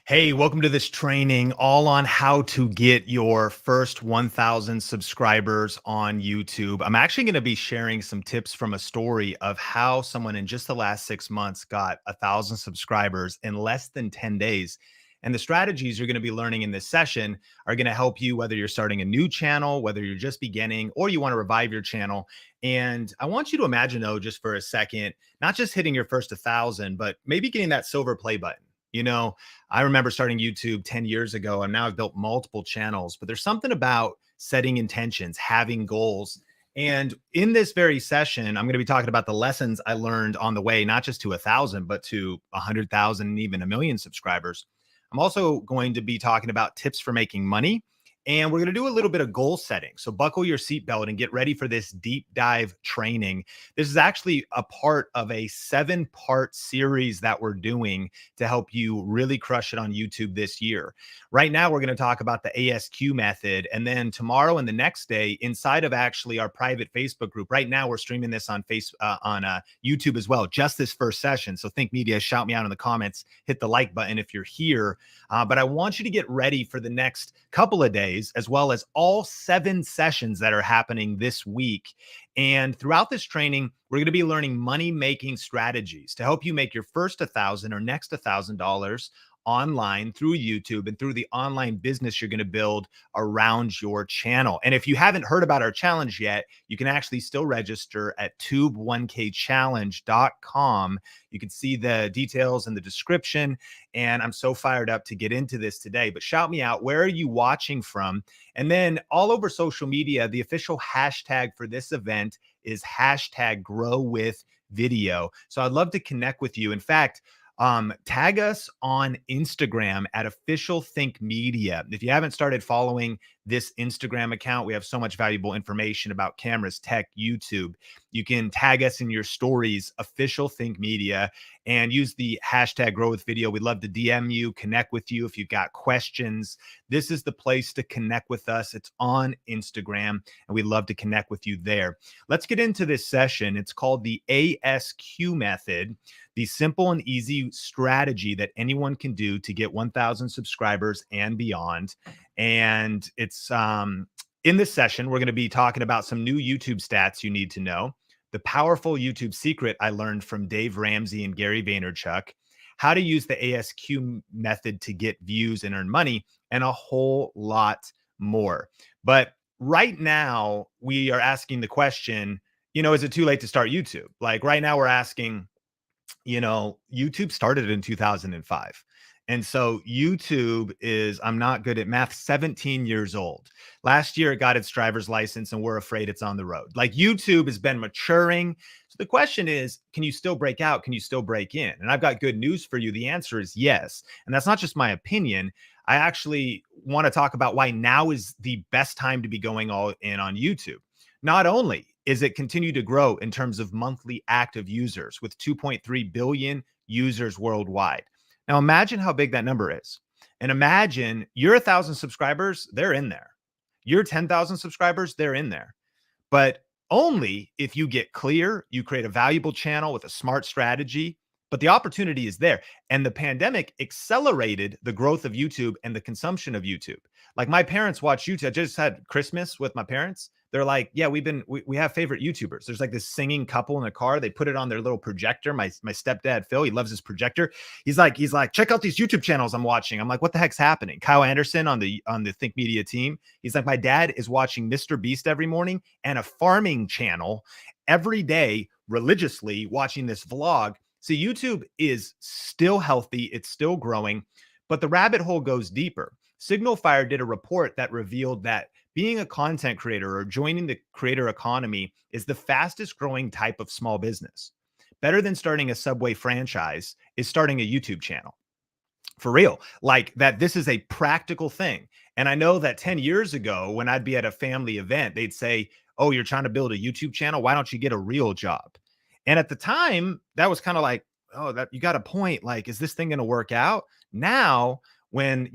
Hey, welcome to this training all on how to get your first 1,000 subscribers on YouTube. I'm actually going to be sharing some tips from a story of how someone in just the last 6 months got 1,000 subscribers in less than 10 days. And the strategies you're going to be learning in this session are going to help you whether you're starting a new channel, whether you're just beginning, or you want to revive your channel. And I want you to imagine, though, just for a second, not just hitting your first 1,000, but maybe getting that silver play button. I remember starting YouTube 10 years ago, and now I've built multiple channels, but there's something about setting intentions, having goals. And in this very session, I'm going to be talking about the lessons I learned on the way, not just to 1,000, but to 100,000 and even 1 million subscribers. I'm also going to be talking about tips for making money. And we're going to do a little bit of goal setting. So buckle your seatbelt and get ready for this deep dive training. This is actually a part of a 7-part series that we're doing to help you really crush it on YouTube this year. Right now, we're going to talk about the ASQ method. And then tomorrow and the next day, inside of actually our private Facebook group, right now, we're streaming this on YouTube as well, just this first session. So Think Media, shout me out in the comments, hit the like button if you're here. But I want you to get ready for the next couple of days, as well as all 7 sessions that are happening this week. And throughout this training, we're going to be learning money-making strategies to help you make your first 1,000 or next $1,000 online through YouTube and through the online business you're going to build around your channel. And if you haven't heard about our challenge yet, you can actually still register at tube1kchallenge.com. You can see the details in the description. And I'm so fired up to get into this today. But shout me out. Where are you watching from? And then all over social media, the official hashtag for this event is #GrowWithVideo. So I'd love to connect with you. In fact, tag us on Instagram at official Think Media. If you haven't started following this Instagram account, we have so much valuable information about cameras, tech, YouTube. You can tag us in your stories, official Think Media, and use the hashtag Grow With Video. We'd love to DM you, connect with you if you've got questions. This is the place to connect with us. It's on Instagram, and we'd love to connect with you there. Let's get into this session. It's called the ASQ method, the simple and easy strategy that anyone can do to get 1,000 subscribers and beyond. And it's in this session, we're going to be talking about some new YouTube stats you need to know, the powerful YouTube secret I learned from Dave Ramsey and Gary Vaynerchuk, how to use the ASQ method to get views and earn money, and a whole lot more. But right now, we are asking the question, is it too late to start YouTube? Like right now, we're asking, YouTube started in 2005. And so YouTube is, I'm not good at math, 17 years old. Last year, it got its driver's license, and we're afraid it's on the road. Like YouTube has been maturing. So the question is, can you still break out? Can you still break in? And I've got good news for you. The answer is yes. And that's not just my opinion. I actually want to talk about why now is the best time to be going all in on YouTube. Not only is it continue to grow in terms of monthly active users with 2.3 billion users worldwide. Now imagine how big that number is. And imagine you're 1,000 subscribers, they're in there. You're 10,000 subscribers, they're in there. But only if you get clear, you create a valuable channel with a smart strategy, but the opportunity is there. And the pandemic accelerated the growth of YouTube and the consumption of YouTube. Like my parents watch YouTube. I just had Christmas with my parents. They're like, yeah, we have favorite YouTubers. There's like this singing couple in the car. They put it on their little projector. My stepdad, Phil, he loves his projector. He's like, check out these YouTube channels I'm watching. I'm like, what the heck's happening? Kyle Anderson on the Think Media team. He's like, my dad is watching Mr. Beast every morning and a farming channel every day, religiously watching this vlog. So YouTube is still healthy. It's still growing, but the rabbit hole goes deeper. Signal Fire did a report that revealed that being a content creator or joining the creator economy is the fastest growing type of small business. Better than starting a Subway franchise is starting a YouTube channel. For real, like that, this is a practical thing. And I know that 10 years ago, when I'd be at a family event, they'd say, oh, you're trying to build a YouTube channel. Why don't you get a real job? And at the time, that was kind of like, oh, that you got a point. Like, is this thing going to work out? Now, when,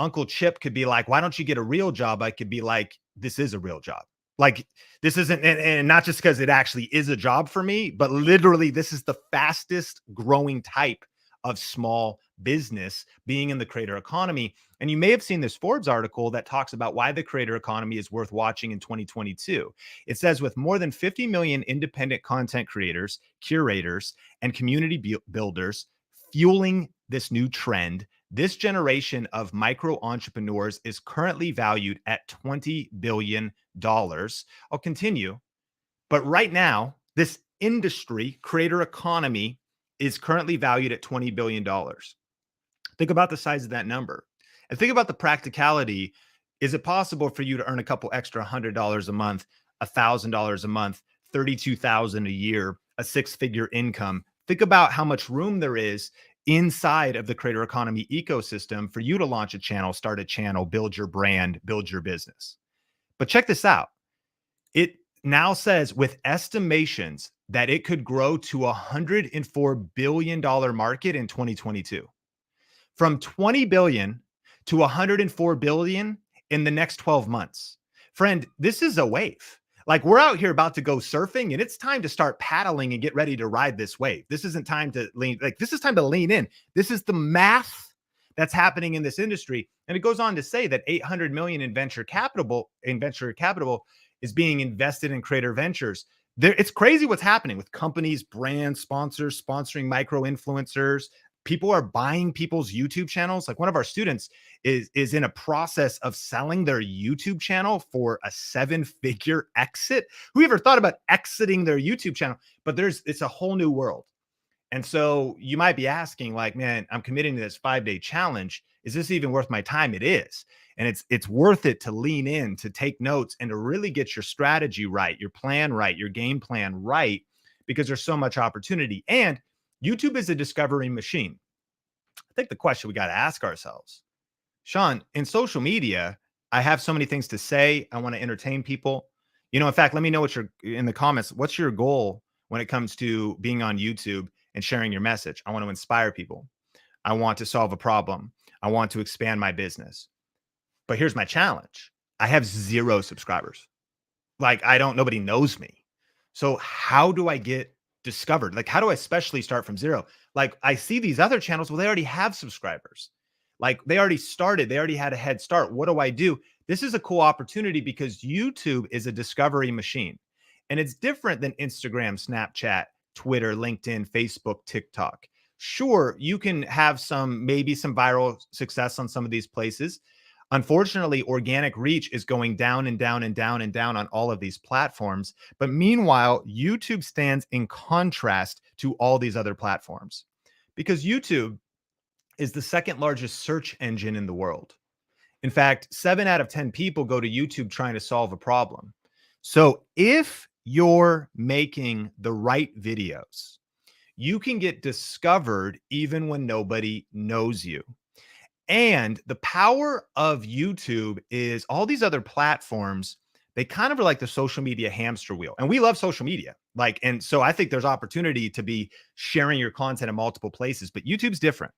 Uncle Chip could be like, why don't you get a real job? I could be like, this is a real job. Like this isn't, and not just because it actually is a job for me, but literally this is the fastest growing type of small business being in the creator economy. And you may have seen this Forbes article that talks about why the creator economy is worth watching in 2022. It says with more than 50 million independent content creators, curators, and community builders fueling this new trend, this generation of micro entrepreneurs is currently valued at $20 billion. I'll continue. But right now, this industry, creator economy, is currently valued at $20 billion. Think about the size of that number. And think about the practicality. Is it possible for you to earn a couple extra $100 a month, $1,000 a month, $32,000 a year, a six-figure income? Think about how much room there is inside of the creator economy ecosystem for you to launch a channel, start a channel, build your brand, build your business. But check this out. It now says with estimations that it could grow to a $104 billion market in 2022. From 20 billion to 104 billion in the next 12 months. Friend, this is a wave. Like we're out here about to go surfing and it's time to start paddling and get ready to ride this wave. This isn't time to lean, like this is time to lean in. This is the math that's happening in this industry. And it goes on to say that 800 million in venture capital is being invested in creator ventures. It's crazy what's happening with companies, brands, sponsors, sponsoring micro influencers. People are buying people's YouTube channels. Like one of our students is in a process of selling their YouTube channel for a 7-figure exit. Who ever thought about exiting their YouTube channel? But it's a whole new world. And so you might be asking like, man, I'm committing to this 5-day challenge. Is this even worth my time? It is. And it's worth it to lean in, to take notes and to really get your strategy right, your plan right, your game plan right, because there's so much opportunity. And YouTube is a discovery machine. I think the question we got to ask ourselves, Sean, in social media, I have so many things to say. I want to entertain people. In fact, let me know in the comments. What's your goal when it comes to being on YouTube and sharing your message? I want to inspire people. I want to solve a problem. I want to expand my business. But here's my challenge. I have 0 subscribers. Like nobody knows me. So how do I get discovered? Like, how do I especially start from 0? Like I see these other channels, well, they already have subscribers. Like they already started, they already had a head start. What do I do? This is a cool opportunity because YouTube is a discovery machine and it's different than Instagram, Snapchat, Twitter, LinkedIn, Facebook, TikTok. Sure, you can have maybe some viral success on some of these places. Unfortunately, organic reach is going down and down and down and down on all of these platforms. But meanwhile, YouTube stands in contrast to all these other platforms because YouTube is the second largest search engine in the world. In fact, 7 out of 10 people go to YouTube trying to solve a problem. So if you're making the right videos, you can get discovered even when nobody knows you. And the power of YouTube is all these other platforms, they kind of are like the social media hamster wheel. And we love social media. And so I think there's opportunity to be sharing your content in multiple places, but YouTube's different.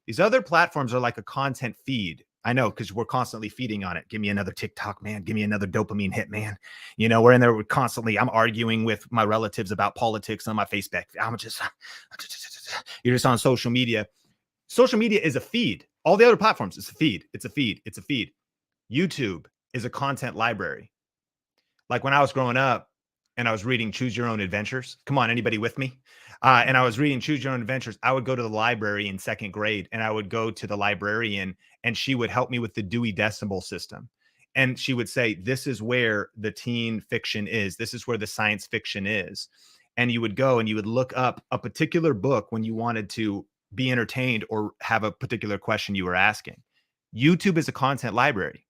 These other platforms are like a content feed. I know, because we're constantly feeding on it. Give me another TikTok, man. Give me another dopamine hit, man. We're in there I'm arguing with my relatives about politics on my Facebook. You're just on social media. Social media is a feed. All the other platforms, it's a feed. It's a feed. It's a feed. YouTube is a content library. Like when I was growing up and I was reading Choose Your Own Adventures. Come on, anybody with me? And I was reading Choose Your Own Adventures. I would go to the library in 2nd grade and I would go to the librarian and she would help me with the Dewey Decimal System. And she would say, this is where the teen fiction is. This is where the science fiction is. And you would go and you would look up a particular book when you wanted to be entertained or have a particular question you were asking. YouTube is a content library.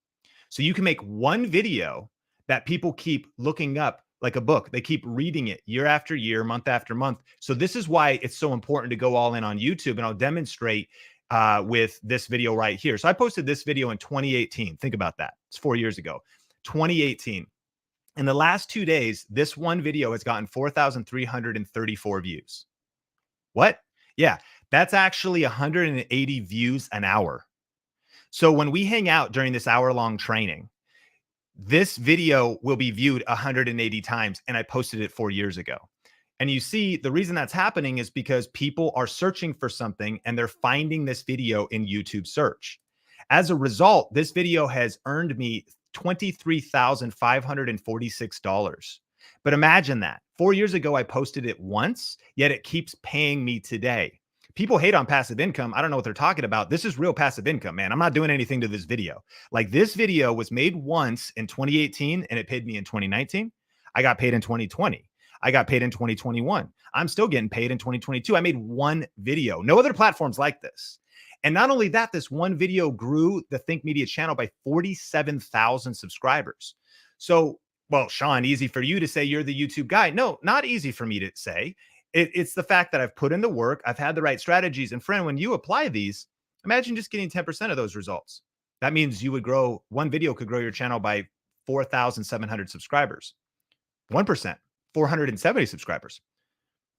So you can make one video that people keep looking up like a book. They keep reading it year after year, month after month. So this is why it's so important to go all in on YouTube. And I'll demonstrate with this video right here. So I posted this video in 2018. Think about that. It's 4 years ago, 2018. In the last 2 days, this one video has gotten 4,334 views. What? Yeah, that's actually 180 views an hour. So when we hang out during this hour-long training, this video will be viewed 180 times, and I posted it 4 years ago. And you see, the reason that's happening is because people are searching for something and they're finding this video in YouTube search. As a result, this video has earned me $23,546. But imagine that. 4 years ago, I posted it once, yet it keeps paying me today. People hate on passive income. I don't know what they're talking about. This is real passive income, man. I'm not doing anything to this video. Like, this video was made once in 2018 and it paid me in 2019. I got paid in 2020. I got paid in 2021. I'm still getting paid in 2022. I made one video. No other platforms like this. And not only that, this one video grew the Think Media channel by 47,000 subscribers. So, well, Sean, easy for you to say you're the YouTube guy. No, not easy for me to say. It's the fact that I've put in the work. I've had the right strategies. And friend, when you apply these, imagine just getting 10% of those results. That means you would grow, one video could grow your channel by 4,700 subscribers. 1%, 470 subscribers.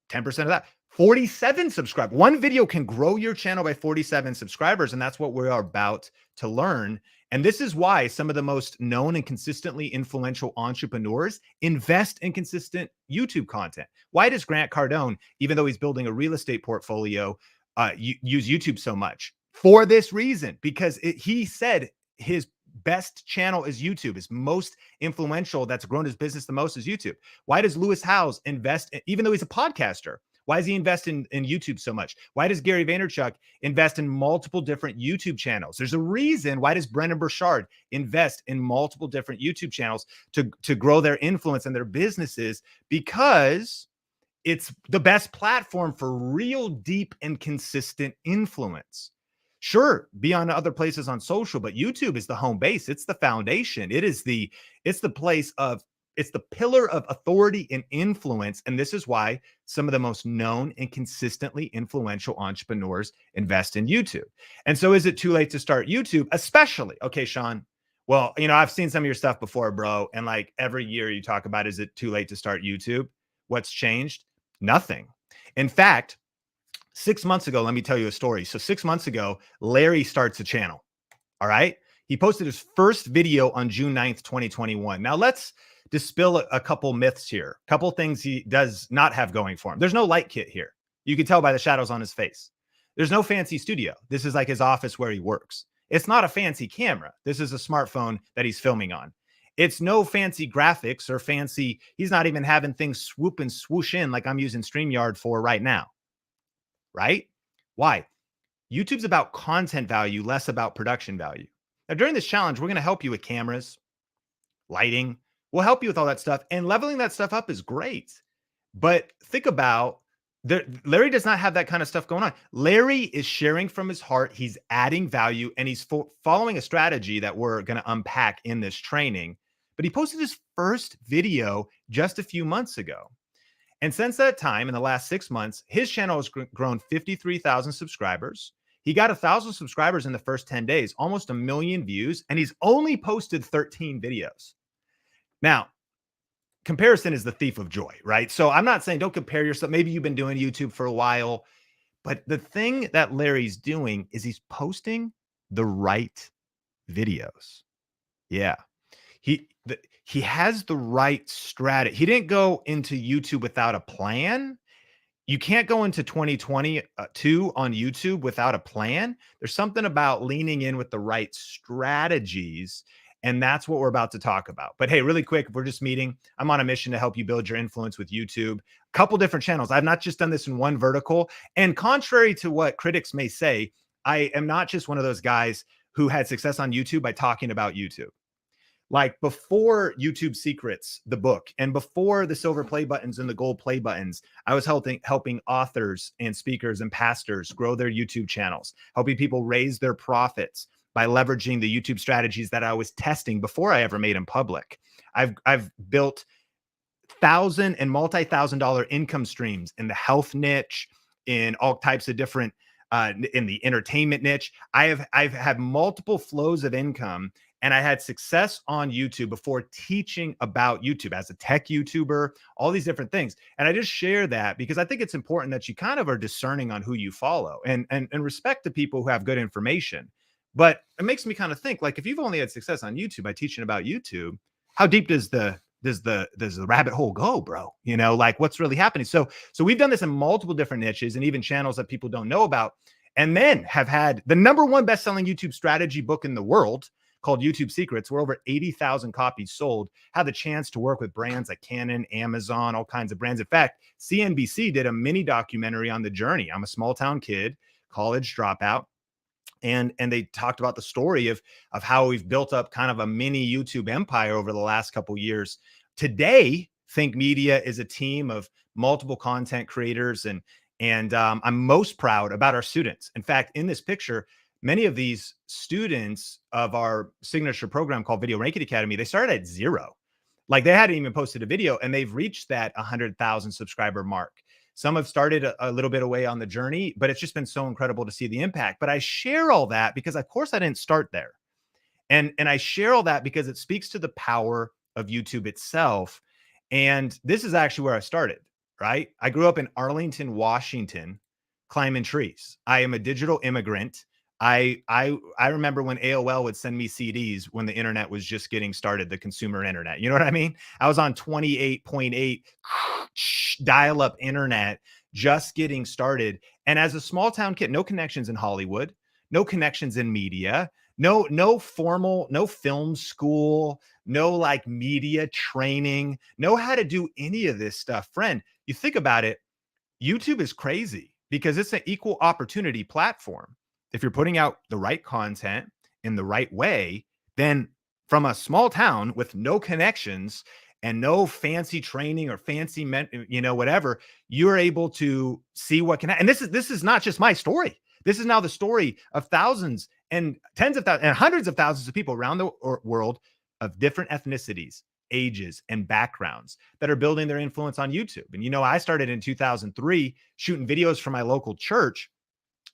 10% of that, 47 subscribers. One video can grow your channel by 47 subscribers. And that's what we are about to learn. And this is why some of the most known and consistently influential entrepreneurs invest in consistent YouTube content. Why does Grant Cardone, even though he's building a real estate portfolio, use YouTube so much? For this reason, because he said his best channel is YouTube. His most influential, that's grown his business the most, is YouTube. Why does Lewis Howes invest, even though he's a podcaster? Why does he invest in YouTube so much? Why does Gary Vaynerchuk invest in multiple different YouTube channels? There's a reason. Why does Brendan Burchard invest in multiple different YouTube channels to grow their influence and their businesses? Because it's the best platform for real deep and consistent influence. Sure, be on other places on social, but YouTube is the home base. It's the foundation. It's the place of, it's the pillar of authority and influence. And this is why some of the most known and consistently influential entrepreneurs invest in YouTube. And so is it too late to start YouTube? Especially, okay, Sean, well, I've seen some of your stuff before, bro. And like every year you talk about, is it too late to start YouTube? What's changed? Nothing. In fact, 6 months ago, let me tell you a story. So 6 months ago, Larry starts a channel. All right. He posted his first video on June 9th, 2021. Now let's dispel a couple myths here. A couple things he does not have going for him. There's no light kit here. You can tell by the shadows on his face. There's no fancy studio. This is like his office where he works. It's not a fancy camera. This is a smartphone that he's filming on. It's no fancy graphics or fancy. He's not even having things swoop and swoosh in like I'm using StreamYard for right now. Right? Why? YouTube's about content value, less about production value. Now, during this challenge, we're going to help you with cameras, lighting. We'll help you with all that stuff. And leveling that stuff up is great. But think about, Larry does not have that kind of stuff going on. Larry is sharing from his heart. He's adding value, and he's following a strategy that we're going to unpack in this training. But he posted his first video just a few months ago. And since that time, in the last 6 months, his channel has grown 53,000 subscribers. He got 1,000 subscribers in the first 10 days, almost 1 million views, and he's only posted 13 videos. Now, comparison is the thief of joy, right? So I'm not saying don't compare yourself. Maybe you've been doing YouTube for a while, but the thing that Larry's doing is he's posting the right videos. Yeah. He has the right strategy. He didn't go into YouTube without a plan. You can't go into 2022 on YouTube without a plan. There's something about leaning in with the right strategies. And that's what we're about to talk about. But hey, really quick, if we're just meeting, I'm on a mission to help you build your influence with YouTube. A couple different channels. I've not just done this in one vertical. And contrary to what critics may say, I am not just one of those guys who had success on YouTube by talking about YouTube. Like before YouTube Secrets, the book, and before the silver play buttons and the gold play buttons, I was helping authors and speakers and pastors grow their YouTube channels, helping people raise their profits by leveraging the YouTube strategies that I was testing before I ever made them public. I've built $1,000 and multi-$1,000 income streams in the health niche, in all types of different, in the entertainment niche. I've had multiple flows of income. And I had success on YouTube before teaching about YouTube as a tech YouTuber, all these different things. And I just share that because I think it's important that you kind of are discerning on who you follow and respect the people who have good information. But it makes me kind of think, like, if you've only had success on YouTube by teaching about YouTube, how deep does the does the rabbit hole go, bro? You know, like what's really happening? So we've done this in multiple different niches and even channels that people don't know about, and then have had the number one best-selling YouTube strategy book in the world called YouTube Secrets, where over 80,000 copies sold, had the chance to work with brands like Canon, Amazon, all kinds of brands. In fact, CNBC did a mini documentary on the journey. I'm a small town kid, college dropout, and they talked about the story of how we've built up kind of a mini YouTube empire over the last couple years. Today, Think Media is a team of multiple content creators, and I'm most proud about our students. In fact, in this picture, many of these students of our signature program called Video Ranking Academy, they started at zero. Like they hadn't even posted a video, and they've reached that 100,000 subscriber mark. Some have started a little bit away on the journey, but it's just been so incredible to see the impact. But I share all that because, of course, I didn't start there. And I share all that because it speaks to the power of YouTube itself. And this is actually where I started, right? I grew up in Arlington, Washington, climbing trees. I am a digital immigrant. I remember when AOL would send me CDs when the internet was just getting started, the consumer internet. You know what I mean? I was on 28.8 dial-up internet, just getting started. And as a small town kid, no connections in Hollywood, no connections in media, no formal, no film school, no like media training, know how to do any of this stuff. Friend, you think about it, YouTube is crazy because it's an equal opportunity platform. If you're putting out the right content in the right way, then from a small town with no connections and no fancy training or fancy, whatever, you're able to see what can happen. And this is not just my story. This is now the story of thousands and tens of thousands and hundreds of thousands of people around the world of different ethnicities, ages, and backgrounds that are building their influence on YouTube. And, I started in 2003 shooting videos for my local church.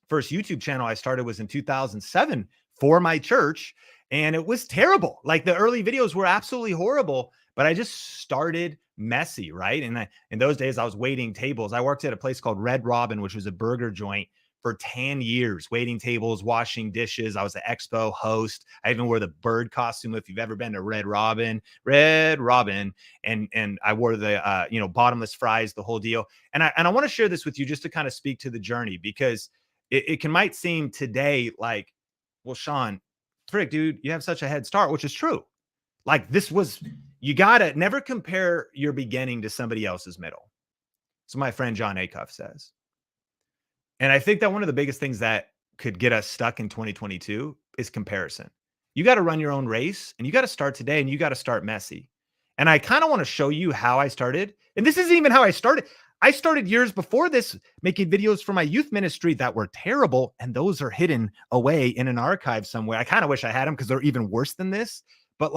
First YouTube channel I started was in 2007 for my church, and it was terrible. Like the early videos were absolutely horrible, but I just started messy, right? And in those days, I was waiting tables. I worked at a place called Red Robin, which was a burger joint, for 10 years, waiting tables, washing dishes. I was an expo host. I even wore the bird costume. If you've ever been to Red Robin, and I wore the bottomless fries, the whole deal. And I want to share this with you just to kind of speak to the journey, because it might seem today like, well, Sean, frick, dude, you have such a head start, which is true. Like you gotta never compare your beginning to somebody else's middle. So my friend John Acuff says. And I think that one of the biggest things that could get us stuck in 2022 is comparison. You got to run your own race, and you got to start today, and you got to start messy. And I kind of want to show you how I started. And this isn't even how I started. I started years before this making videos for my youth ministry that were terrible, and those are hidden away in an archive somewhere. I kind of wish I had them because they're even worse than this. But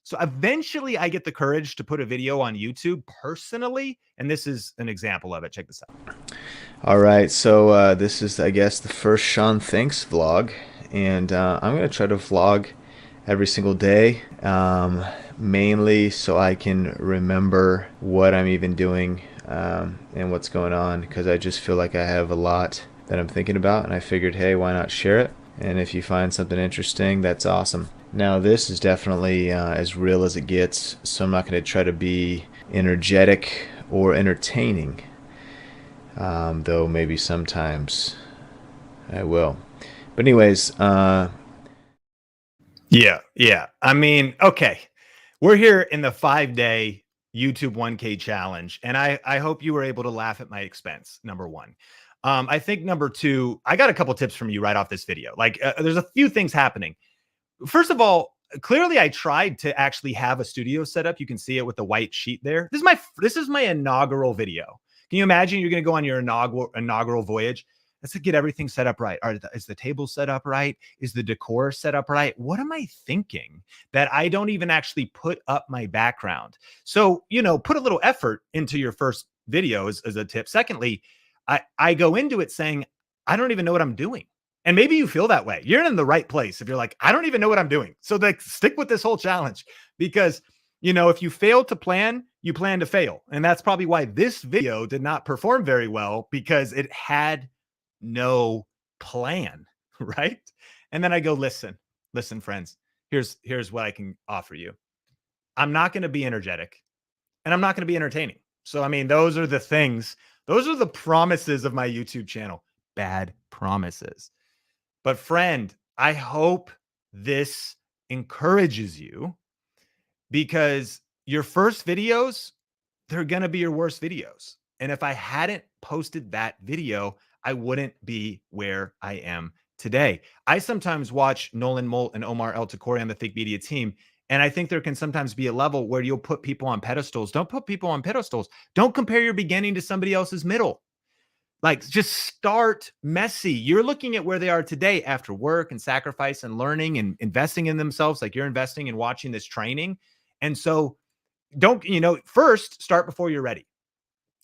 so eventually I get the courage to put a video on YouTube personally, and this is an example of it. Check this out. All right, so this is, I guess, the first Sean Thinks vlog, and I'm going to try to vlog every single day, mainly so I can remember what I'm even doing and what's going on, because I just feel like I have a lot that I'm thinking about, and I figured, hey, why not share it? And if you find something interesting, that's awesome. Now, this is definitely as real as it gets, so I'm not going to try to be energetic or entertaining. Though maybe sometimes I will. But anyways, Yeah. I mean, okay. We're here in the 5-day YouTube 1K challenge, and I hope you were able to laugh at my expense, number one. I think number two, I got a couple tips from you right off this video. There's a few things happening. First of all, clearly I tried to actually have a studio set up. You can see it with the white sheet there. This is my inaugural video. Can you imagine you're going to go on your inaugural voyage? Let's get everything set up right. Is the table set up right? Is the decor set up right? What am I thinking that I don't even actually put up my background? So, put a little effort into your first video as a tip. Secondly, I go into it saying, I don't even know what I'm doing. And maybe you feel that way. You're in the right place if you're like, I don't even know what I'm doing. So stick with this whole challenge, because if you fail to plan, you plan to fail. And that's probably why this video did not perform very well, because it had no plan, right? And then I go, listen, friends, here's what I can offer you. I'm not going to be energetic. and I'm not going to be entertaining. So, I mean, those are the things, those are the promises of my YouTube channel. Bad promises. But, friend, I hope this encourages you, because your first videos, they're going to be your worst videos. And if I hadn't posted that video, I wouldn't be where I am today. I sometimes watch Nolan Molt and Omar El Takori on the Think Media team, and I think there can sometimes be a level where you'll put people on pedestals. Don't put people on pedestals. Don't compare your beginning to somebody else's middle. Like, just start messy. You're looking at where they are today after work and sacrifice and learning and investing in themselves, like you're investing in watching this training. And so, don't, first start before you're ready.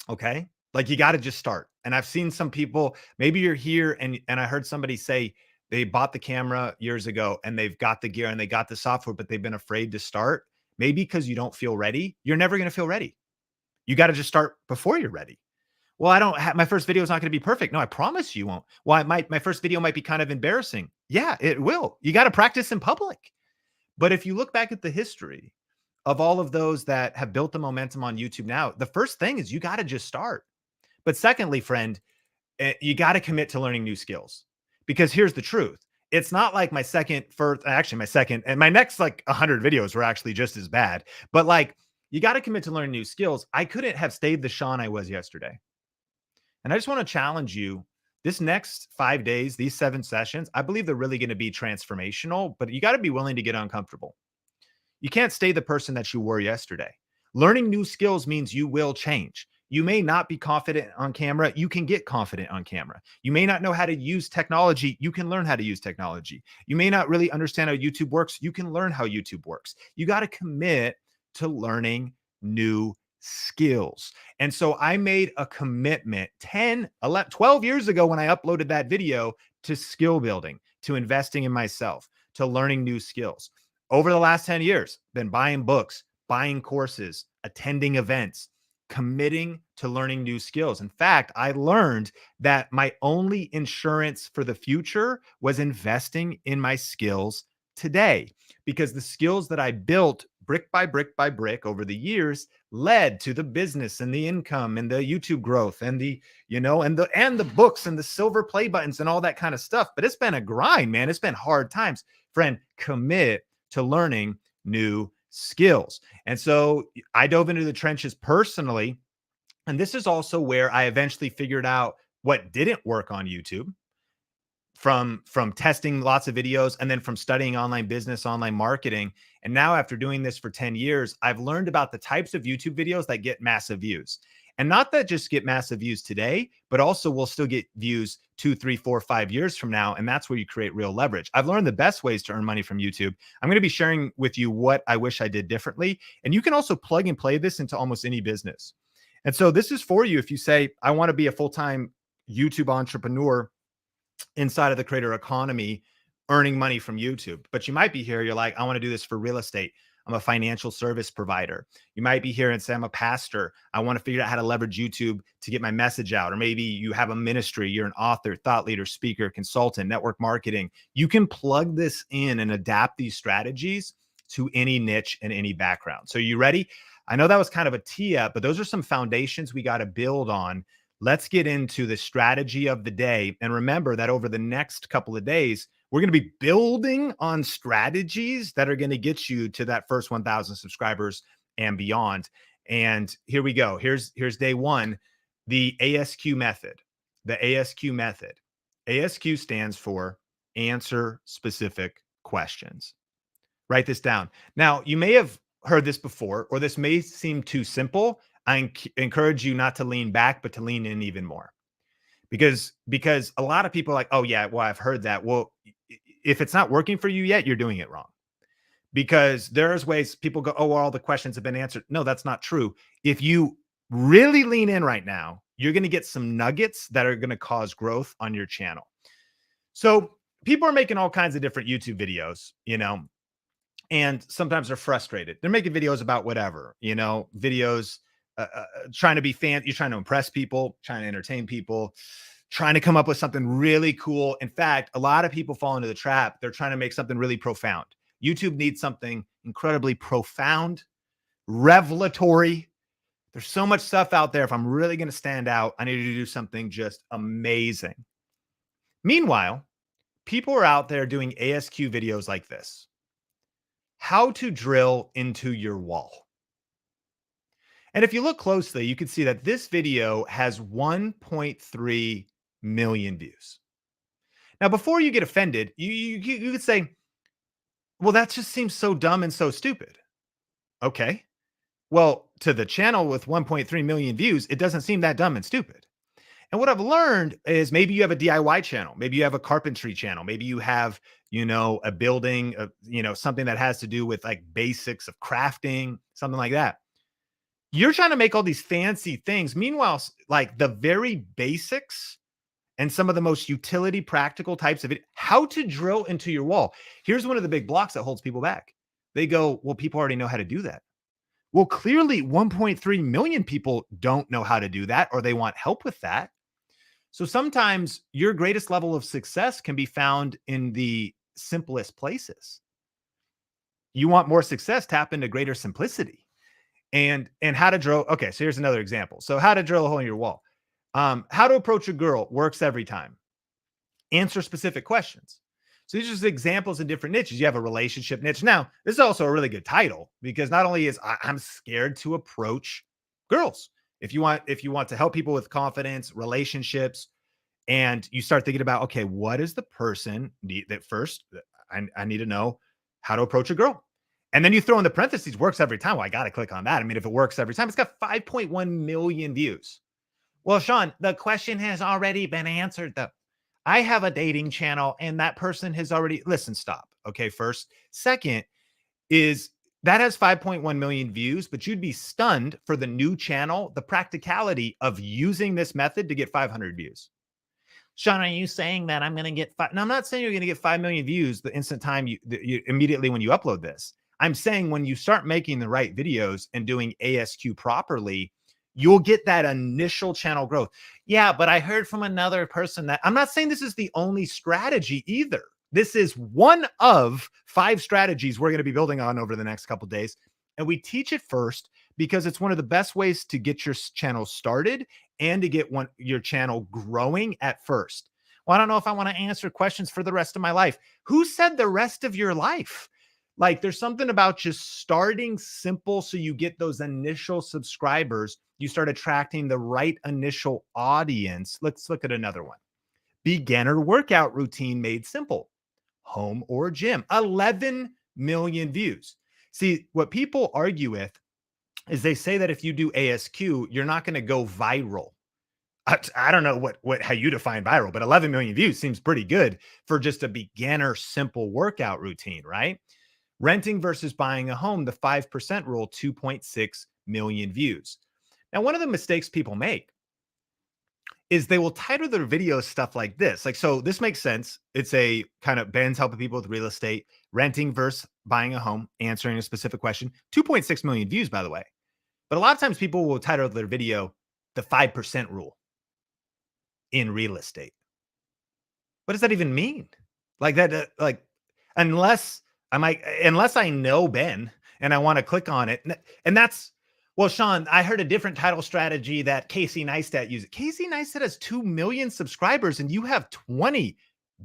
Okay. Like, you got to just start. And I've seen some people, maybe you're here and I heard somebody say they bought the camera years ago and they've got the gear and they got the software, but they've been afraid to start. Maybe because you don't feel ready. You're never going to feel ready. You got to just start before you're ready. Well, I don't have, my first video is not going to be perfect. No, I promise you won't. Well, my first video might be kind of embarrassing. Yeah, it will. You got to practice in public. But if you look back at the history of all of those that have built the momentum on YouTube now, the first thing is you got to just start. But secondly, friend, you got to commit to learning new skills, because here's the truth. It's not like my second, and my next like 100 videos were actually just as bad. But like, you got to commit to learning new skills. I couldn't have stayed the Sean I was yesterday. And I just want to challenge you. This next 5 days, these 7 sessions, I believe they're really going to be transformational, but you got to be willing to get uncomfortable. You can't stay the person that you were yesterday. Learning new skills means you will change. You may not be confident on camera. You can get confident on camera. You may not know how to use technology. You can learn how to use technology. You may not really understand how YouTube works. You can learn how YouTube works. You got to commit to learning new skills. And so I made a commitment 10, 11, 12 years ago when I uploaded that video to skill building, to investing in myself, to learning new skills. Over the last 10 years, been buying books, buying courses, attending events, committing to learning new skills. In fact, I learned that my only insurance for the future was investing in my skills today, because the skills that I built brick by brick by brick over the years led to the business and the income and the YouTube growth and the, and the books and the silver play buttons and all that kind of stuff. But it's been a grind, man. It's been hard times. Friend, commit to learning new skills. And so I dove into the trenches personally. And this is also where I eventually figured out what didn't work on YouTube, from testing lots of videos and then from studying online business, online marketing. And now, after doing this for 10 years, I've learned about the types of YouTube videos that get massive views. And not that just get massive views today, but also will still get views 2, 3, 4, 5 years from now. And that's where you create real leverage. I've learned the best ways to earn money from YouTube. I'm going to be sharing with you what I wish I did differently. And you can also plug and play this into almost any business. And so this is for you if you say, I want to be a full-time YouTube entrepreneur inside of the creator economy, earning money from YouTube. But you might be here, you're like, I want to do this for real estate. I'm a financial service provider. You might be here and say, I'm a pastor. I want to figure out how to leverage YouTube to get my message out. Or maybe you have a ministry. You're an author, thought leader, speaker, consultant, network marketing. You can plug this in and adapt these strategies to any niche and any background. So you ready? I know that was kind of a tee up, but those are some foundations we got to build on. Let's get into the strategy of the day. And remember that over the next couple of days, we're going to be building on strategies that are going to get you to that first 1,000 subscribers and beyond. And here we go. Here's day one, the ASQ method. The ASQ method. ASQ stands for answer specific questions. Write this down. Now, you may have heard this before, or this may seem too simple. I encourage you not to lean back, but to lean in even more, because a lot of people are like, oh yeah, well, I've heard that. Well, if it's not working for you yet, you're doing it wrong, because there's ways people go, oh, well, all the questions have been answered. No, that's not true. If you really lean in right now, you're going to get some nuggets that are going to cause growth on your channel. So people are making all kinds of different YouTube videos, and sometimes they're frustrated. They're making videos about whatever, videos, trying to be you're trying to impress people, trying to entertain people, trying to come up with something really cool. In fact, a lot of people fall into the trap. They're trying to make something really profound. YouTube needs something incredibly profound, revelatory, There's so much stuff out there. If I'm really going to stand out, I need to do something just amazing. Meanwhile, people are out there doing ASQ videos like this. How to drill into your wall. And if you look closely, you can see that this video has 1.3 million views. Now, before you get offended, you could say, well, that just seems so dumb and so stupid. Okay. Well, to the channel with 1.3 million views, it doesn't seem that dumb and stupid. And what I've learned is maybe you have a DIY channel, maybe you have a carpentry channel, maybe you have, a building, something that has to do with like basics of crafting, something like that. You're trying to make all these fancy things. Meanwhile, like the very basics and some of the most utility practical types of it, how to drill into your wall. Here's one of the big blocks that holds people back. They go, well, people already know how to do that. Well, clearly 1.3 million people don't know how to do that, or they want help with that. So sometimes your greatest level of success can be found in the simplest places. You want more success, tap into greater simplicity. And how to drill. Okay, so here's another example. So how to drill a hole in your wall. How to approach a girl works every time. Answer specific questions. So these are just examples in different niches. You have a relationship niche. Now, this is also a really good title because not only is I'm scared to approach girls. If you want to help people with confidence, relationships, and you start thinking about, okay, what is the person that first I need to know how to approach a girl. And then you throw in the parentheses, works every time. Well, I got to click on that. I mean, if it works every time, it's got 5.1 million views. Well, Sean, the question has already been answered, though. I have a dating channel and that person has already, listen, stop. Okay, first. Second is that has 5.1 million views, but you'd be stunned for the new channel, the practicality of using this method to get 500 views. Sean, are you saying that I'm going to get five? No, I'm not saying you're going to get 5 million views the instant time you immediately when you upload this. I'm saying when you start making the right videos and doing ASQ properly, you'll get that initial channel growth. Yeah, but I heard from another person that I'm not saying this is the only strategy either. This is one of 5 strategies we're going to be building on over the next couple of days. And we teach it first because it's one of the best ways to get your channel started and to get your channel growing at first. Well, I don't know if I want to answer questions for the rest of my life. Who said the rest of your life? Like there's something about just starting simple so you get those initial subscribers. You start attracting the right initial audience. Let's look at another one. Beginner workout routine made simple. Home or gym. 11 million views. See, what people argue with is they say that if you do ASQ, you're not going to go viral. I don't know how you define viral, but 11 million views seems pretty good for just a beginner simple workout routine, right? Renting versus buying a home, the 5% rule, 2.6 million views. Now, one of the mistakes people make is they will title their videos stuff like this. Like, so this makes sense. It's a kind of Ben's helping people with real estate, renting versus buying a home, answering a specific question. 2.6 million views, by the way. But a lot of times people will title their video the 5% rule in real estate. What does that even mean? Like that, unless I know Ben and I want to click on it. And that's, well, Sean, I heard a different title strategy that Casey Neistat uses. Casey Neistat has 2 million subscribers and you have 20,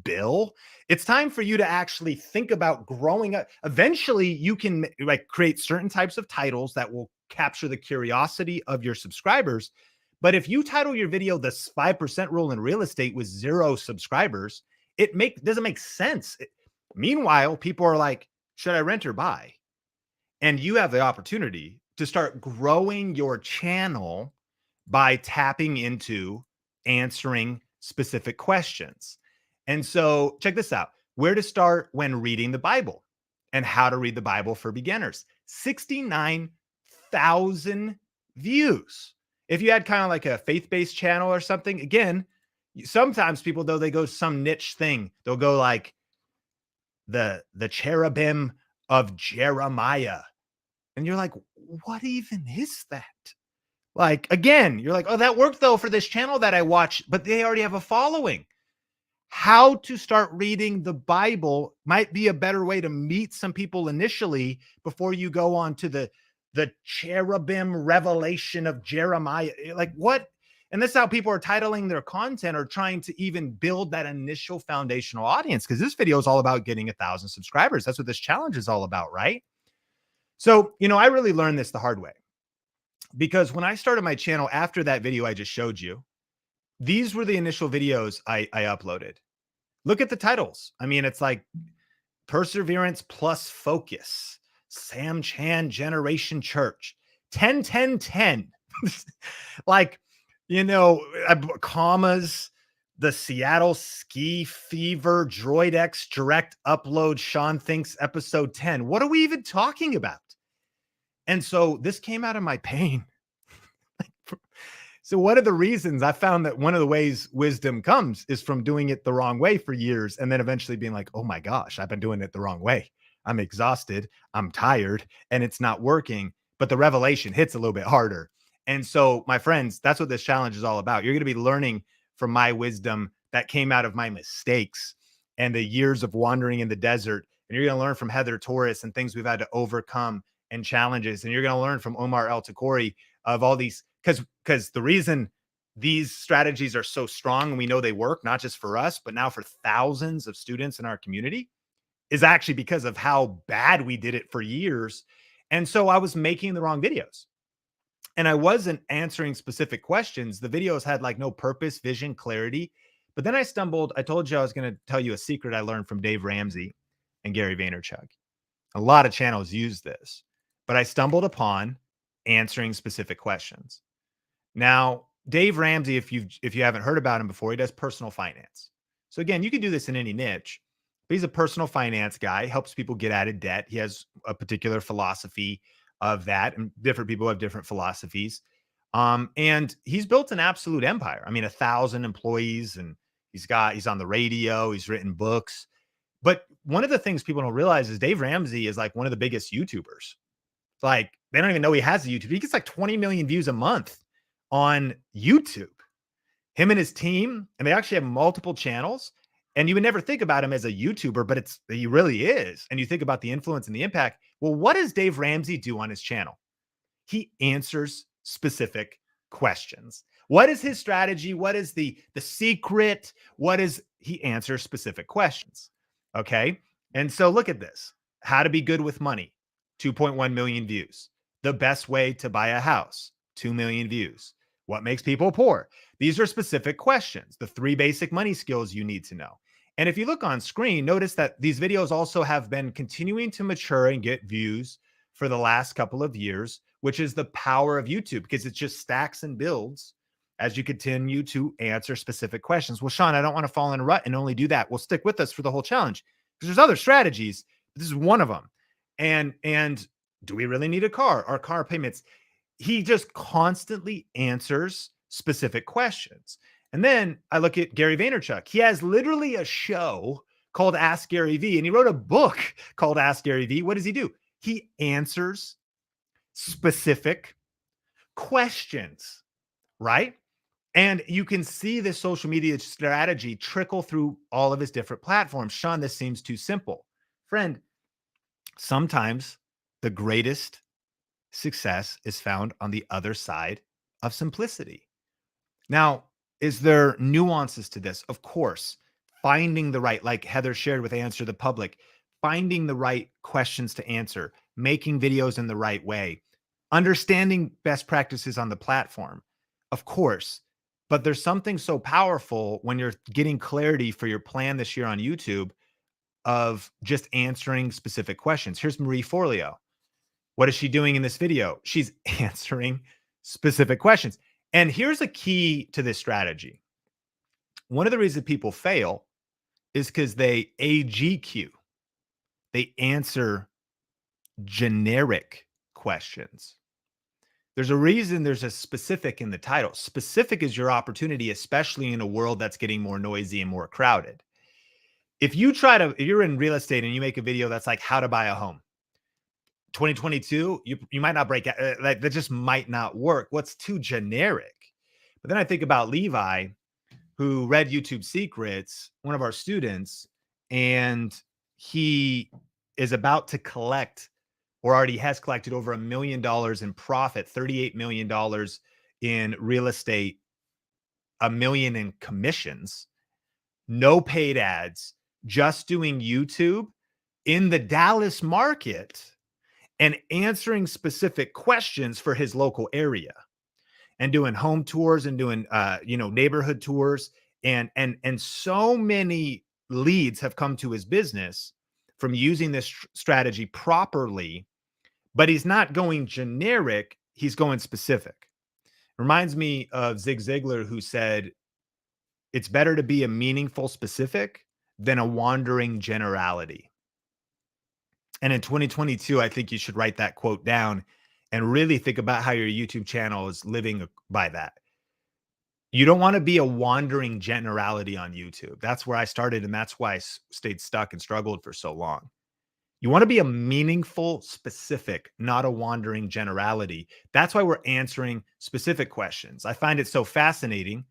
Bill. It's time for you to actually think about growing up. Eventually you can create certain types of titles that will capture the curiosity of your subscribers. But if you title your video the 5% rule in real estate with 0 subscribers, doesn't make sense. Meanwhile, people are like, should I rent or buy? And you have the opportunity to start growing your channel by tapping into answering specific questions. And so check this out. Where to start when reading the Bible and how to read the Bible for beginners. 69,000 views. If you had kind of like a faith-based channel or something, again, sometimes people, though, they go some niche thing. They'll go like the cherubim of Jeremiah. And you're like, what even is that? Like, again, you're like, oh, that worked though for this channel that I watch, but they already have a following. How to start reading the Bible might be a better way to meet some people initially before you go on to the the cherubim revelation of Jeremiah. Like what? And this is how people are titling their content or trying to even build that initial foundational audience. Because this video is all about getting 1,000 subscribers. That's what this challenge is all about, right? So, I really learned this the hard way because when I started my channel after that video I just showed you, these were the initial videos I uploaded. Look at the titles. I mean, it's like Perseverance plus Focus, Sam Chan Generation Church, 10, 10, 10. Like, commas, the Seattle Ski Fever, Droid X Direct Upload, Sean Thinks episode 10. What are we even talking about? And so this came out of my pain. So one of the reasons I found that one of the ways wisdom comes is from doing it the wrong way for years and then eventually being like, oh my gosh, I've been doing it the wrong way. I'm exhausted. I'm tired and it's not working. But the revelation hits a little bit harder. And so, my friends, that's what this challenge is all about. You're going to be learning from my wisdom that came out of my mistakes and the years of wandering in the desert. And you're going to learn from Heather Torres and things we've had to overcome and challenges. And you're going to learn from Omar El Takori of all these, because the reason these strategies are so strong and we know they work, not just for us, but now for thousands of students in our community, is actually because of how bad we did it for years. And so I was making the wrong videos and I wasn't answering specific questions. The videos had like no purpose, vision, clarity. But then I told you I was going to tell you a secret I learned from Dave Ramsey and Gary Vaynerchuk. A lot of channels use this, but I stumbled upon answering specific questions. Now, Dave Ramsey, if you haven't heard about him before, he does personal finance. So again, you can do this in any niche, but he's a personal finance guy, helps people get out of debt. He has a particular philosophy of that, and different people have different philosophies. And he's built an absolute empire. I mean, 1,000 employees, and he's on the radio, he's written books. But one of the things people don't realize is Dave Ramsey is like one of the biggest YouTubers. Like, they don't even know he has a YouTube. He gets like 20 million views a month on YouTube, him and his team, and they actually have multiple channels. And you would never think about him as a YouTuber, but he really is. And you think about the influence and the impact. Well, what does Dave Ramsey do on his channel? He answers specific questions. What is his strategy? What is the secret? He answers specific questions. Okay. And so look at this. How to be good with money, 2.1 million views. The best way to buy a house, 2 million views. What makes people poor? These are specific questions, the 3 basic money skills you need to know. And if you look on screen, notice that these videos also have been continuing to mature and get views for the last couple of years, which is the power of YouTube, because it just stacks and builds as you continue to answer specific questions. Well, Sean, I don't want to fall in a rut and only do that. Well, stick with us for the whole challenge because there's other strategies. But this is one of them. And do we really need a car? Our car payments. He just constantly answers specific questions. And then I look at Gary Vaynerchuk. He has literally a show called Ask Gary V, and he wrote a book called Ask Gary V. What does he do? He answers specific questions, right? And you can see this social media strategy trickle through all of his different platforms. Sean, this seems too simple. Friend, sometimes the greatest success is found on the other side of simplicity. Now, is there nuances to this? Of course, finding the right, like Heather shared with Answer the Public, finding the right questions to answer, making videos in the right way, understanding best practices on the platform, of course. But there's something so powerful when you're getting clarity for your plan this year on YouTube of just answering specific questions. Here's Marie Forleo. What is she doing in this video? She's answering specific questions. And here's a key to this strategy. One of the reasons people fail is because they AGQ. They answer generic questions. There's a reason there's a specific in the title. Specific is your opportunity, especially in a world that's getting more noisy and more crowded. If you're in real estate and you make a video that's like how to buy a home, 2022, you might not break out. Like that just might not work. What's too generic? But then I think about Levi, who read YouTube Secrets, one of our students, and he is about to collect or already has collected over $1 million in profit, $38 million in real estate, $1 million in commissions, no paid ads, just doing YouTube in the Dallas market and answering specific questions for his local area and doing home tours and doing neighborhood tours, and so many leads have come to his business from using this strategy properly. But he's not going generic, he's going specific. Reminds me of Zig Ziglar, who said it's better to be a meaningful specific than a wandering generality. And in 2022, I think you should write that quote down and really think about how your YouTube channel is living by that. You don't want to be a wandering generality on YouTube. That's where I started, and that's why I stayed stuck and struggled for so long. You want to be a meaningful specific, not a wandering generality. That's why we're answering specific questions. I find it so fascinating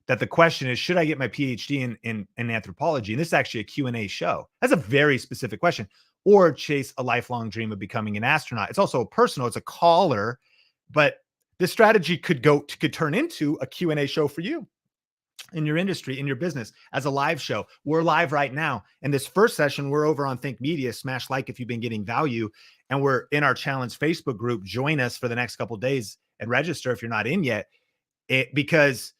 that the question is, should I get my PhD in anthropology? And this is actually a Q&A show. That's a very specific question. Or chase a lifelong dream of becoming an astronaut. It's also personal. It's a caller, but this strategy could turn into a Q&A show for you in your industry, in your business, as a live show. We're live right now. And this first session, we're over on Think Media. Smash like if you've been getting value. And we're in our challenge Facebook group. Join us for the next couple of days and register if you're not in yet. Because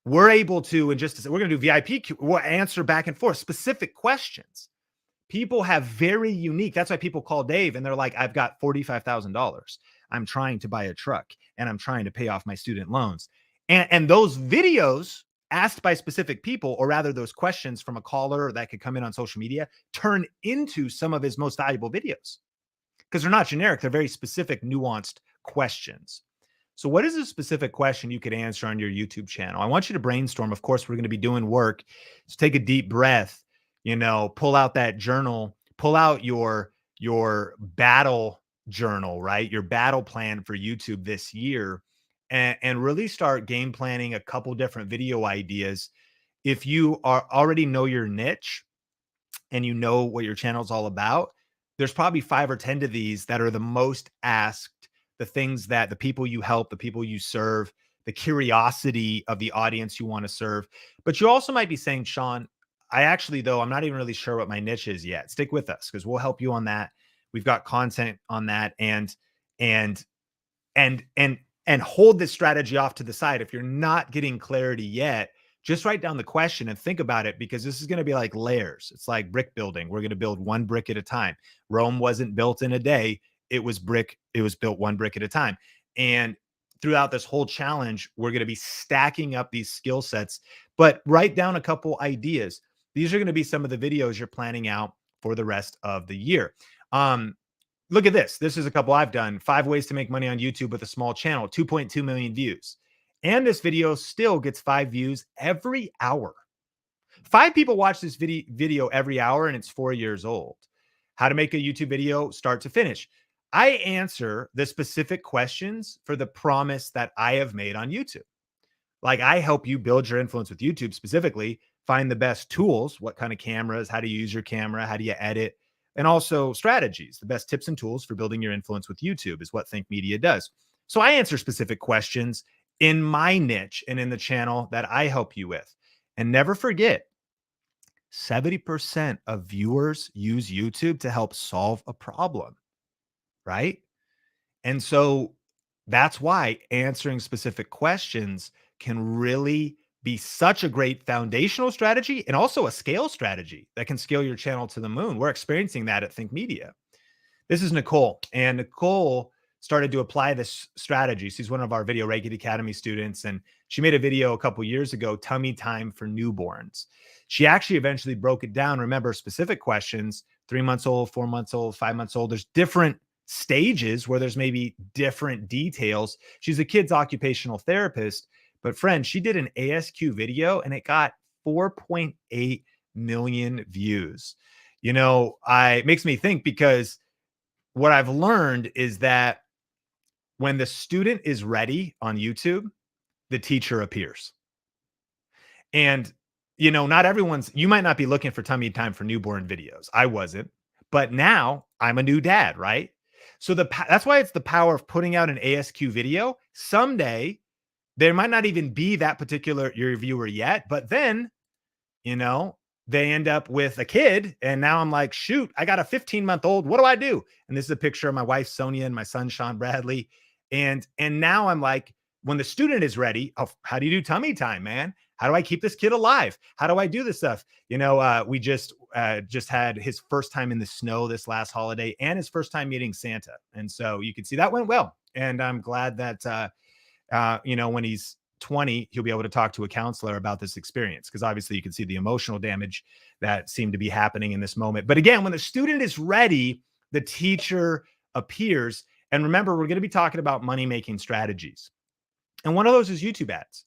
we're able to, and just to say, we're going to do VIP, we'll answer back and forth specific questions. People have very unique, that's why people call Dave and they're like, I've got $45,000. I'm trying to buy a truck and I'm trying to pay off my student loans. And those videos asked by specific people, or rather those questions from a caller that could come in on social media, turn into some of his most valuable videos because they're not generic. They're very specific, nuanced questions. So what is a specific question you could answer on your YouTube channel? I want you to brainstorm. Of course, we're going to be doing work. So take a deep breath, pull out that journal, pull out your battle journal, right? Your battle plan for YouTube this year, and really start game planning a couple different video ideas. If you already know your niche and you know what your channel is all about, there's probably 5 or 10 of these that are the most asked, the things that the people you help, the people you serve, the curiosity of the audience you want to serve. But you also might be saying, Sean, I'm not even really sure what my niche is yet. Stick with us because we'll help you on that. We've got content on that, and hold this strategy off to the side. If you're not getting clarity yet, just write down the question and think about it, because this is going to be like layers. It's like brick building. We're going to build one brick at a time. Rome wasn't built in a day. It was built one brick at a time. And throughout this whole challenge, we're going to be stacking up these skill sets, but write down a couple ideas. These are going to be some of the videos you're planning out for the rest of the year. Look at this. This is a couple I've done. 5 ways to make money on YouTube with a small channel, 2.2 million views. And this video still gets 5 views every hour. 5 people watch this video every hour, and it's 4 years old. How to make a YouTube video start to finish. I answer the specific questions for the promise that I have made on YouTube. Like, I help you build your influence with YouTube, specifically find the best tools, what kind of cameras, how to use your camera, how do you edit, and also strategies. The best tips and tools for building your influence with YouTube is what Think Media does. So I answer specific questions in my niche and in the channel that I help you with. And never forget, 70% of viewers use YouTube to help solve a problem, right? And so that's why answering specific questions can really be such a great foundational strategy, and also a scale strategy that can scale your channel to the moon. We're experiencing that at Think Media. This is Nicole, and Nicole started to apply this strategy. She's one of our Video Reiki Academy students, and she made a video a couple years ago, Tummy Time for Newborns. She actually eventually broke it down. Remember, specific questions, 3 months old, 4 months old, 5 months old. There's different stages where there's maybe different details. She's a kid's occupational therapist, but friend, she did an ASQ video and it got 4.8 million views. It makes me think, because what I've learned is that when the student is ready on YouTube, the teacher appears. And, not you might not be looking for Tummy Time for Newborn videos. I wasn't, but now I'm a new dad, right? So that's why it's the power of putting out an ASQ video. Someday there might not even be that particular your viewer yet, but then, you know, they end up with a kid. And now I'm like, shoot, I got a 15-month-old. What do I do? And this is a picture of my wife, Sonia, and my son, Sean Bradley. And now I'm like, when the student is ready, oh, how do you do tummy time, man? How do I keep this kid alive? How do I do this stuff? We just had his first time in the snow this last holiday and his first time meeting Santa. And so you can see that went well. And I'm glad that, when he's 20, he'll be able to talk to a counselor about this experience, because obviously you can see the emotional damage that seemed to be happening in this moment. But again, when the student is ready, the teacher appears. And remember, we're going to be talking about money-making strategies. And one of those is YouTube ads.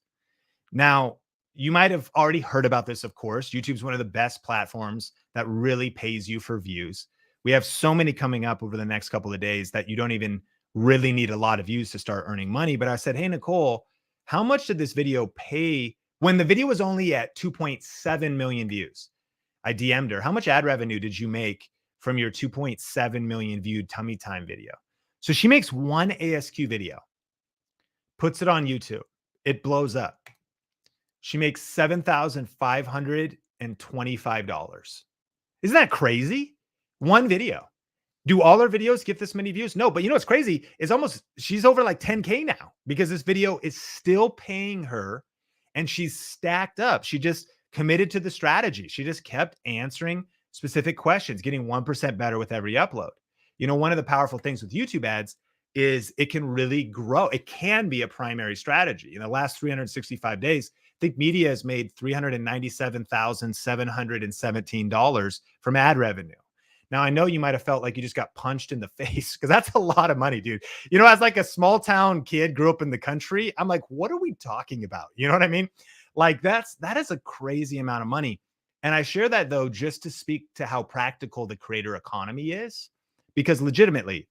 Now, you might have already heard about this, of course. YouTube's one of the best platforms that really pays you for views. We have so many coming up over the next couple of days that you don't even really need a lot of views to start earning money. But I said, hey, Nicole, how much did this video pay when the video was only at 2.7 million views? I DM'd her, how much ad revenue did you make from your 2.7 million viewed tummy time video? So she makes one ASQ video, puts it on YouTube. It blows up. She makes $7,525. Isn't that crazy? One video. Do all her videos get this many views? No, but you know what's crazy is she's over like 10K now because this video is still paying her and she's stacked up. She just committed to the strategy. She just kept answering specific questions, getting 1% better with every upload. One of the powerful things with YouTube ads is it can really grow. It can be a primary strategy. In the last 365 days, Think Media has made $397,717 from ad revenue. Now, I know you might have felt like you just got punched in the face, because that's a lot of money, dude. As like a small town kid, grew up in the country, I'm like, what are we talking about? You know what I mean? Like that is a crazy amount of money. And I share that, though, just to speak to how practical the creator economy is, because legitimately,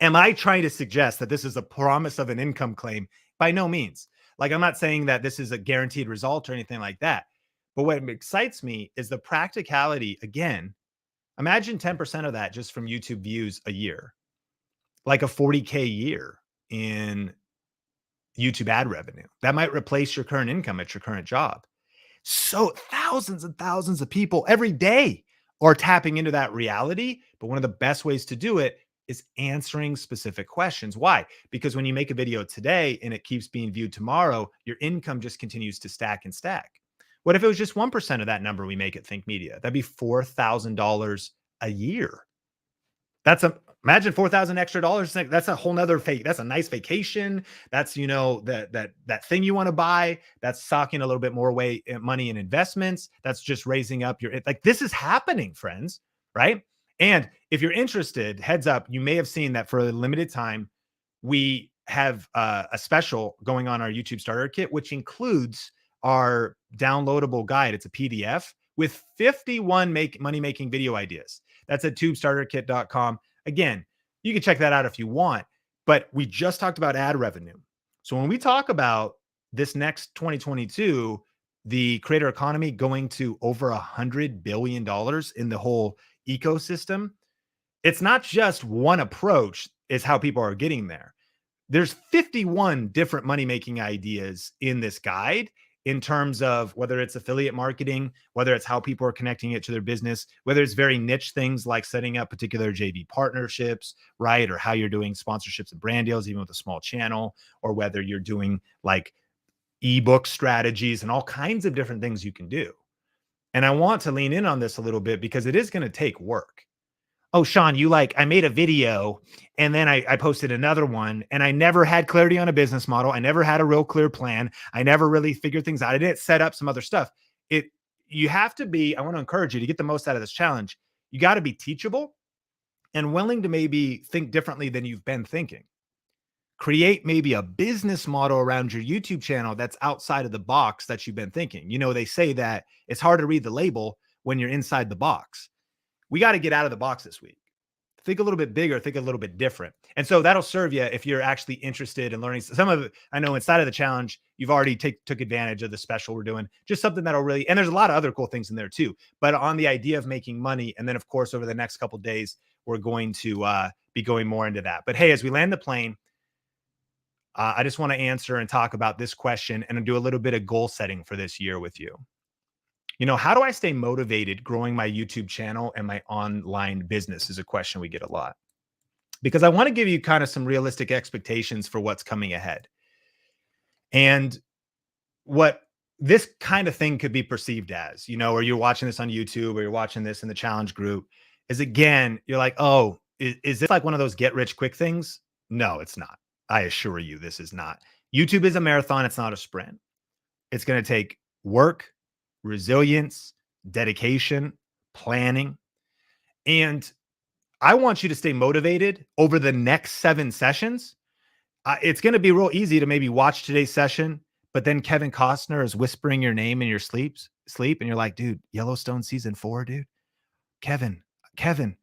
am I trying to suggest that this is a promise of an income claim? By no means. Like, I'm not saying that this is a guaranteed result or anything like that. But what excites me is the practicality. Again, imagine 10% of that just from YouTube views a year, like a 40K a year in YouTube ad revenue. That might replace your current income at your current job. So thousands and thousands of people every day are tapping into that reality. But one of the best ways to do it is answering specific questions. Why? Because when you make a video today and it keeps being viewed tomorrow, your income just continues to stack and stack. What if it was just 1% of that number we make at Think Media? That'd be $4,000 a year. Imagine 4,000 extra dollars. That's a whole nother that's a nice vacation. That's, that thing you want to buy. That's talking a little bit more money in investments. That's just raising up this is happening, friends, right? And if you're interested, heads up, you may have seen that for a limited time, we have a special going on our YouTube starter kit, which includes our downloadable guide. It's a PDF with 51 money-making video ideas. That's at tubestarterkit.com. Again, you can check that out if you want, but we just talked about ad revenue. So when we talk about this next 2022, the creator economy going to over $100 billion in the whole ecosystem, it's not just one approach is how people are getting there. There's 51 different money-making ideas in this guide, in terms of whether it's affiliate marketing, whether it's how people are connecting it to their business, whether it's very niche things like setting up particular JV partnerships, right? Or how you're doing sponsorships and brand deals, even with a small channel, or whether you're doing like ebook strategies and all kinds of different things you can do. And I want to lean in on this a little bit because it is going to take work. Oh, Sean, I made a video and then I posted another one and I never had clarity on a business model. I never had a real clear plan. I never really figured things out. I didn't set up some other stuff. You have to be, I want to encourage you to get the most out of this challenge. You got to be teachable and willing to maybe think differently than you've been thinking. Create maybe a business model around your YouTube channel that's outside of the box that you've been thinking. They say that it's hard to read the label when you're inside the box. We got to get out of the box this week. Think a little bit bigger, think a little bit different. And so that'll serve you if you're actually interested in learning some of it. I know inside of the challenge, you've already took advantage of the special we're doing, just something that'll really, and there's a lot of other cool things in there too, but on the idea of making money. And then of course, over the next couple of days, we're going to be going more into that. But hey, as we land the plane, I just want to answer and talk about this question and do a little bit of goal setting for this year with you. How do I stay motivated growing my YouTube channel and my online business is a question we get a lot, because I want to give you kind of some realistic expectations for what's coming ahead. And what this kind of thing could be perceived as, or you're watching this on YouTube or you're watching this in the challenge group, is again, you're like, oh, is this like one of those get rich quick things? No, it's not. I assure you, this is not. YouTube is a marathon. It's not a sprint. It's going to take work, resilience, dedication, planning. And I want you to stay motivated over the next 7 sessions. It's going to be real easy to maybe watch today's session, but then Kevin Costner is whispering your name in your sleep, and you're like, dude, Yellowstone season 4, dude. Kevin, Kevin,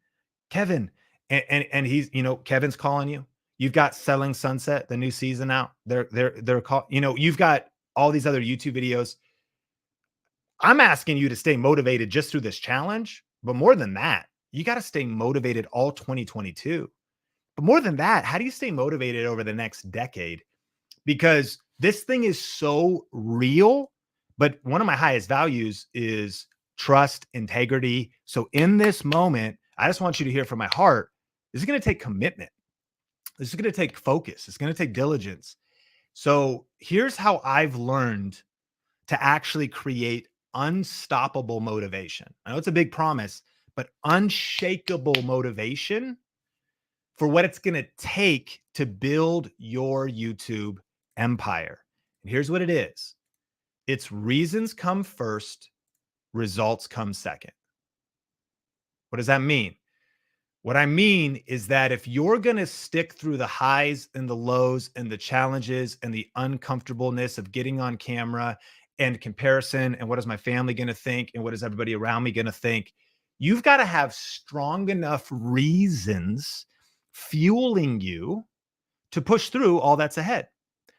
Kevin. And he's, Kevin's calling you. You've got Selling Sunset, the new season out. They're call, you've got all these other YouTube videos. I'm asking you to stay motivated just through this challenge, but more than that, you got to stay motivated all 2022. But more than that, how do you stay motivated over the next decade? Because this thing is so real, but one of my highest values is trust, integrity. So in this moment, I just want you to hear from my heart, this is going to take commitment. This is going to take focus. It's going to take diligence. So here's how I've learned to actually create unstoppable motivation. I know it's a big promise, but unshakable motivation for what it's going to take to build your YouTube empire. And here's what it is. It's reasons come first, results come second. What does that mean? What I mean is that if you're going to stick through the highs and the lows and the challenges and the uncomfortableness of getting on camera and comparison and what is my family going to think and what is everybody around me going to think, you've got to have strong enough reasons fueling you to push through all that's ahead.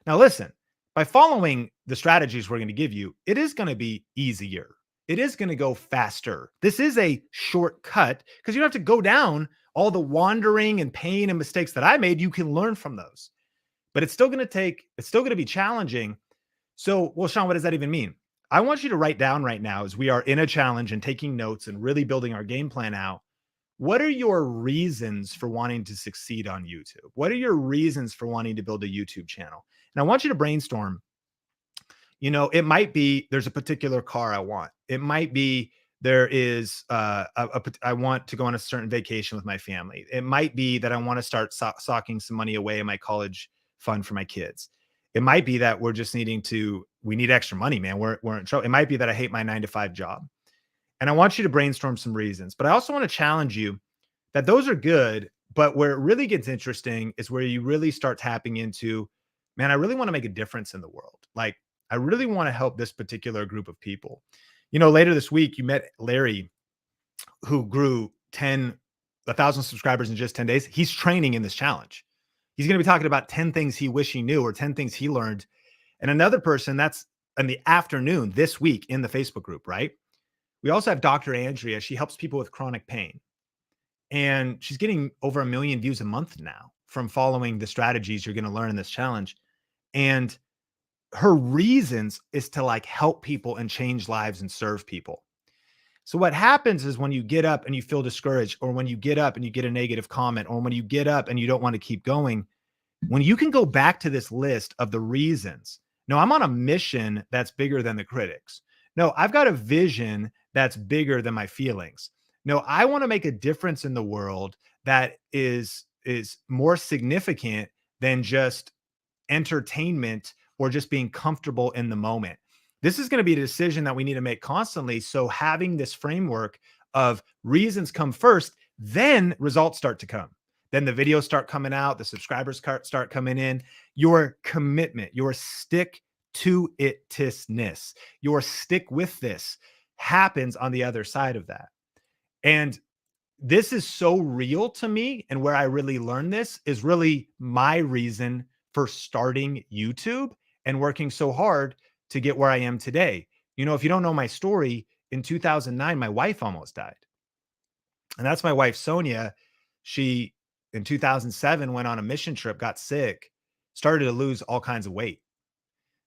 Now, listen, by following the strategies we're going to give you, it is going to be easier. It is going to go faster. This is a shortcut because you don't have to go down all the wandering and pain and mistakes that I made. You can learn from those, but it's still going to be challenging. So, well, Sean, what does that even mean? I want you to write down right now, as we are in a challenge and taking notes and really building our game plan out. What are your reasons for wanting to succeed on YouTube? What are your reasons for wanting to build a YouTube channel? And I want you to brainstorm. It might be there's a particular car I want. It might be there is I want to go on a certain vacation with my family. It might be that I want to start socking some money away in my college fund for my kids. It might be that we need extra money, man. We're in trouble. It might be that I hate my 9-to-5 job. And I want you to brainstorm some reasons, but I also want to challenge you that those are good. But where it really gets interesting is where you really start tapping into, man, I really want to make a difference in the world. Like, I really want to help this particular group of people. Later this week, you met Larry, who grew 1,000 subscribers in just 10 days. He's training in this challenge. He's going to be talking about 10 things he wish he knew or 10 things he learned. And another person, that's in the afternoon this week in the Facebook group, right? We also have Dr. Andrea. She helps people with chronic pain. And she's getting over 1 million views a month now from following the strategies you're going to learn in this challenge. And her reasons is to help people and change lives and serve people. So what happens is when you get up and you feel discouraged, or when you get up and you get a negative comment, or when you get up and you don't want to keep going, when you can go back to this list of the reasons, no, I'm on a mission that's bigger than the critics. No, I've got a vision that's bigger than my feelings. No, I want to make a difference in the world that is more significant than just entertainment or just being comfortable in the moment. This is going to be a decision that we need to make constantly. So having this framework of reasons come first, then results start to come. Then the videos start coming out, the subscribers start coming in. Your commitment, your stick to it-ness, your stick with this happens on the other side of that. And this is so real to me. And where I really learned this is really my reason for starting YouTube and working so hard to get where I am today. If you don't know my story, in 2009, my wife almost died. And that's my wife, Sonia. She in 2007, went on a mission trip, got sick, started to lose all kinds of weight.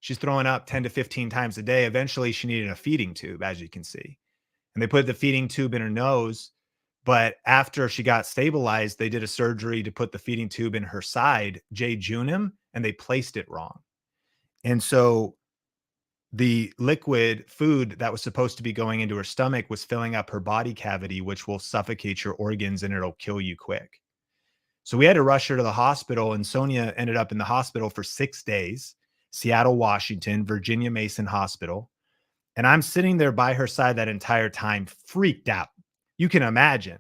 She's throwing up 10 to 15 times a day. Eventually, she needed a feeding tube, as you can see. And they put the feeding tube in her nose. But after she got stabilized, they did a surgery to put the feeding tube in her side, jejunum, and they placed it wrong. And so the liquid food that was supposed to be going into her stomach was filling up her body cavity, which will suffocate your organs and it'll kill you quick. So we had to rush her to the hospital, and Sonia ended up in the hospital for 6 days, Seattle, Washington, Virginia Mason Hospital. And I'm sitting there by her side that entire time, freaked out. You can imagine.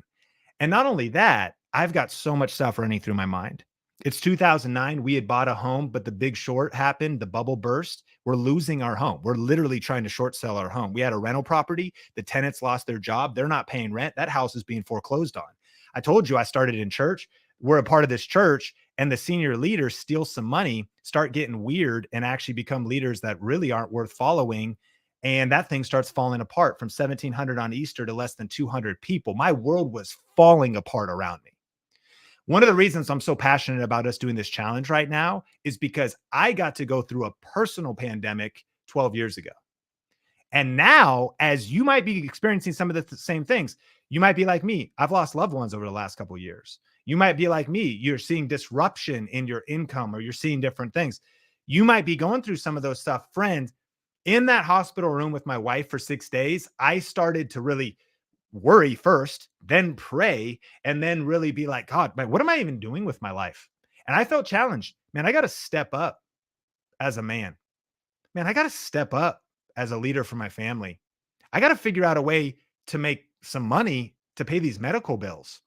And not only that, I've got so much stuff running through my mind. It's 2009. We had bought a home, but the big short happened. The bubble burst. We're losing our home. We're literally trying to short sell our home. We had a rental property. The tenants lost their job. They're not paying rent. That house is being foreclosed on. I told you I started in church. We're a part of this church, and the senior leaders steal some money, start getting weird, and actually become leaders that really aren't worth following. And that thing starts falling apart from 1,700 on Easter to less than 200 people. My world was falling apart around me. One of the reasons I'm so passionate about us doing this challenge right now is because I got to go through a personal pandemic 12 years ago. And now, as you might be experiencing some of the same things, you might be like me. I've lost loved ones over the last couple of years. You might be like me. You're seeing disruption in your income, or you're seeing different things. You might be going through some of those stuff. Friend, in that hospital room with my wife for 6 days, I started to really worry first, then pray, and then really be like, God, man, what am I even doing with my life? And I felt challenged. Man, I got to step up as a man. Man, I got to step up as a leader for my family. I got to figure out a way to make some money to pay these medical bills.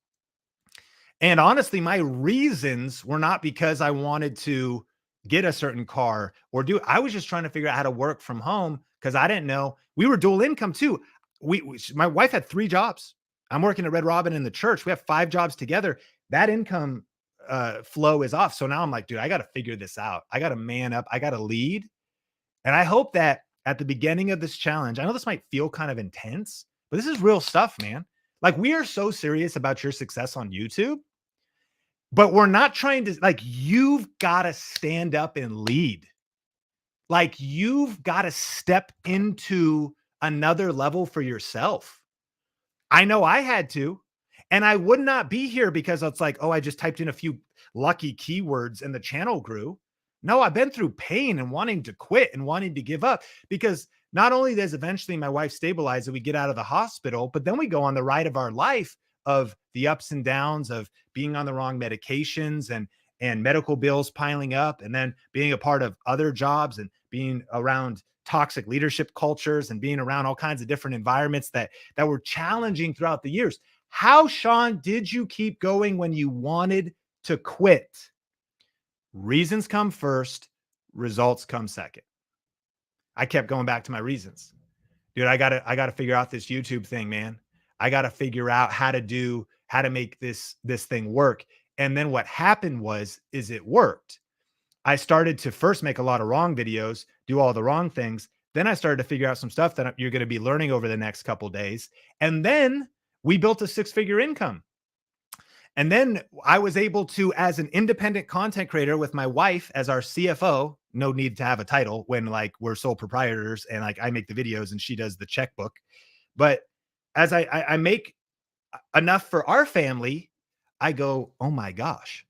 And honestly, my reasons were not because I wanted to get a certain car or do, I was just trying to figure out how to work from home because I didn't know. We were dual income too. My wife had 3 jobs. I'm working at Red Robin in the church. We have 5 jobs together. That income flow is off. So now I'm like, dude, I got to figure this out. I got to man up. I got to lead. And I hope that at the beginning of this challenge, I know this might feel kind of intense, but this is real stuff, man. Like, we are so serious about your success on YouTube, but we're not trying to, like, you've got to stand up and lead. Like, you've got to step into another level for yourself. I know I had to, and I would not be here because it's like, oh, I just typed in a few lucky keywords and the channel grew. No, I've been through pain and wanting to quit and wanting to give up, because not only does eventually my wife stabilize and we get out of the hospital, but then we go on the ride of our life of the ups and downs of being on the wrong medications and medical bills piling up, and then being a part of other jobs and being around toxic leadership cultures and being around all kinds of different environments that were challenging throughout the years. How, Sean, did you keep going when you wanted to quit? Reasons come first, results come second. I kept going back to my reasons. Dude, I gotta figure out this YouTube thing, man. I gotta figure out how to make this thing work. And then what happened is it worked. I started to first make a lot of wrong videos, do all the wrong things. Then I started to figure out some stuff that you're going to be learning over the next couple of days. And then we built a 6-figure income. And then I was able to, as an independent content creator with my wife as our CFO, no need to have a title when, like, we're sole proprietors and, like, I make the videos and she does the checkbook. But as I make enough for our family, I go, oh my gosh,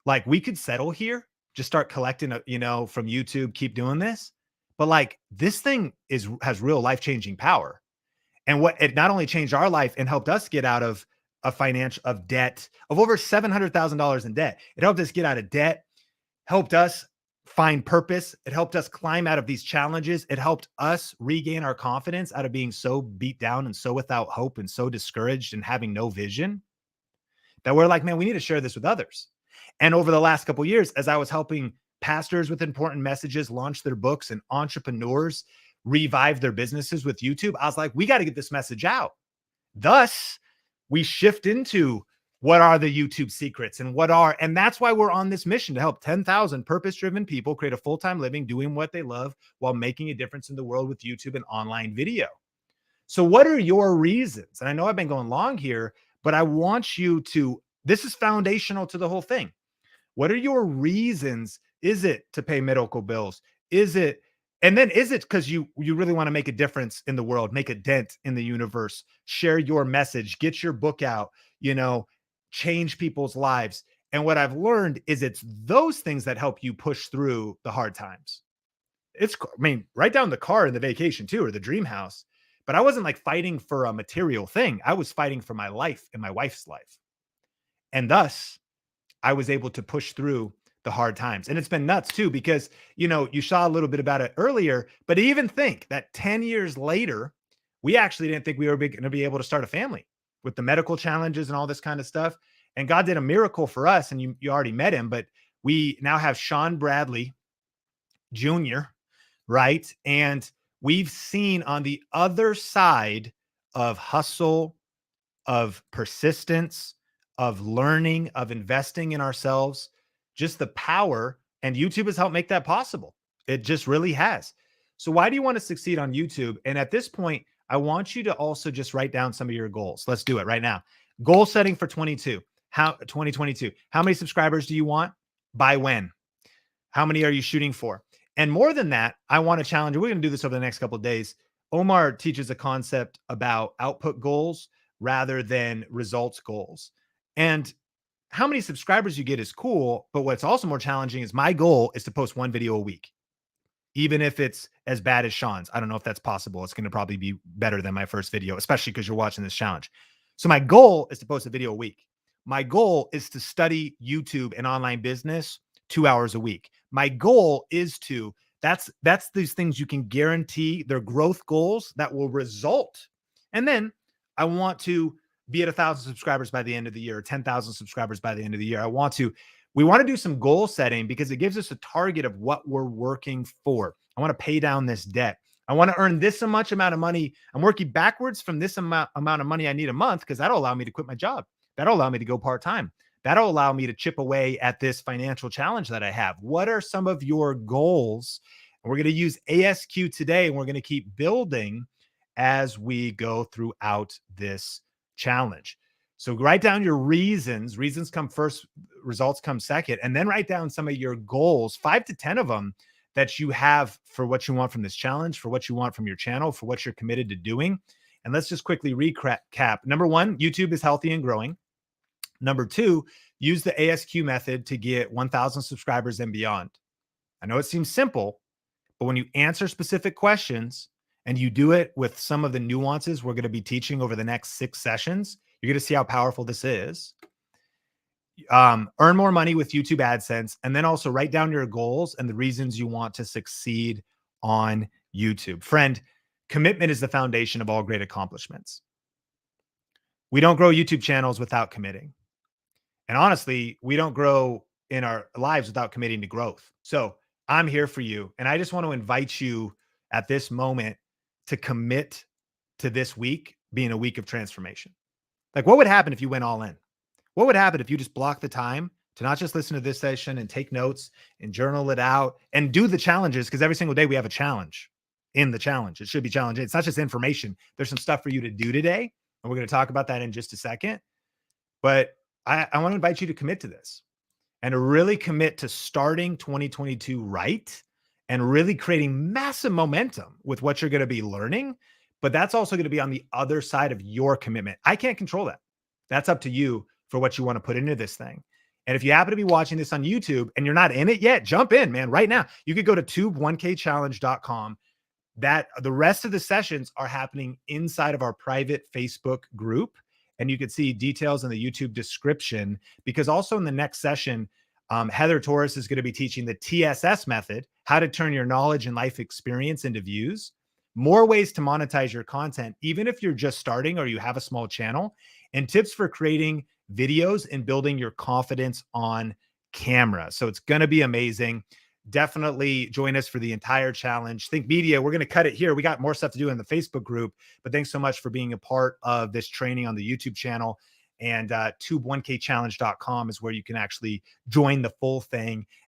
like, we could settle here, just start collecting, from YouTube, keep doing this. But, like, this thing has real life-changing power. And what it not only changed our life and helped us get out of debt of over $700,000 in debt. It helped us get out of debt, helped us find purpose. It helped us climb out of these challenges. It helped us regain our confidence out of being so beat down and so without hope and so discouraged and having no vision, that we're like, man, we need to share this with others. And over the last couple of years, as I was helping pastors with important messages launch their books and entrepreneurs revive their businesses with YouTube, I was like, we got to get this message out. Thus, we shift into what are the YouTube secrets and that's why we're on this mission to help 10,000 purpose-driven people create a full-time living doing what they love while making a difference in the world with YouTube and online video. So what are your reasons? And I know I've been going long here, but I want you to This is foundational to the whole thing. What are your reasons? Is it to pay medical bills? Is it, and then is it because you really want to make a difference in the world, make a dent in the universe, share your message, get your book out, you know, change people's lives. And what I've learned is it's those things that help you push through the hard times. I mean, write down the car and the vacation too, or the dream house. But I wasn't like fighting for a material thing. I was fighting for my life and my wife's life. And thus, I was able to push through the hard times. And it's been nuts too, because, you know, you saw a little bit about it earlier, but even think that 10 years later, we actually didn't think we were going to be able to start a family with the medical challenges and all this kind of stuff. And God did a miracle for us. And you already met him, but we now have Sean Bradley Jr., right? And we've seen on the other side of hustle, of persistence, of learning, of investing in ourselves, just the power. And YouTube has helped make that possible. It just really has. So, why do you want to succeed on YouTube? And at this point, I want you to also just write down some of your goals. Let's do it right now. Goal setting for 2022. How many subscribers do you want? By when? How many are you shooting for? And more than that, I want to challenge you. We're going to do this over the next couple of days. Omar teaches a concept about output goals rather than results goals. And how many subscribers you get is cool, but what's also more challenging is my goal is to post one video a week, even if it's as bad as Sean's. I don't know if that's possible. It's going to probably be better than my first video, especially because you're watching this challenge. So my goal is to post a video a week. My goal is to study YouTube and online business 2 hours a week. My goal is to, that's these things you can guarantee they're growth goals that will result. And then I want to be at 1,000 subscribers by the end of the year, 10,000 subscribers by the end of the year. We want to do some goal setting because it gives us a target of what we're working for. I want to pay down this debt. I want to earn this much amount of money. I'm working backwards from this amount of money I need a month because that'll allow me to quit my job. That'll allow me to go part-time. That'll allow me to chip away at this financial challenge that I have. What are some of your goals? And we're going to use ASQ today, and we're going to keep building as we go throughout this challenge. So write down your reasons. Reasons come first, results come second, and then write down some of your goals, 5 to 10 of them that you have for what you want from this challenge, for what you want from your channel, for what you're committed to doing. And let's just quickly recap. Number 1, YouTube is healthy and growing. Number 2, use the ASQ method to get 1,000 subscribers and beyond. I know it seems simple, but when you answer specific questions and you do it with some of the nuances we're going to be teaching over the next 6 sessions, you're going to see how powerful this is. Earn more money with YouTube AdSense, and then also write down your goals and the reasons you want to succeed on YouTube. Friend, commitment is the foundation of all great accomplishments. We don't grow YouTube channels without committing. And honestly, we don't grow in our lives without committing to growth. So I'm here for you. And I just want to invite you at this moment to commit to this week being a week of transformation. Like, what would happen if you went all in? What would happen if you just block the time to not just listen to this session and take notes and journal it out and do the challenges? Because every single day we have a challenge in the challenge. It should be challenging. It's not just information. There's some stuff for you to do today. And we're going to talk about that in just a second. But I want to invite you to commit to this and to really commit to starting 2022 right and really creating massive momentum with what you're going to be learning. But that's also going to be on the other side of your commitment. I can't control that. That's up to you for what you want to put into this thing. And if you happen to be watching this on YouTube and you're not in it yet, jump in, man, right now. You could go to tube1kchallenge.com. That the rest of the sessions are happening inside of our private Facebook group. And you can see details in the YouTube description, because also in the next session, Heather Torres is going to be teaching the TSS method, how to turn your knowledge and life experience into views, more ways to monetize your content, even if you're just starting or you have a small channel, and tips for creating videos and building your confidence on camera. So it's going to be amazing. Definitely join us for the entire challenge. Think Media, we're going to cut it here. We got more stuff to do in the Facebook group, but thanks so much for being a part of this training on the YouTube channel. And tube1kchallenge.com is where you can actually join the full thing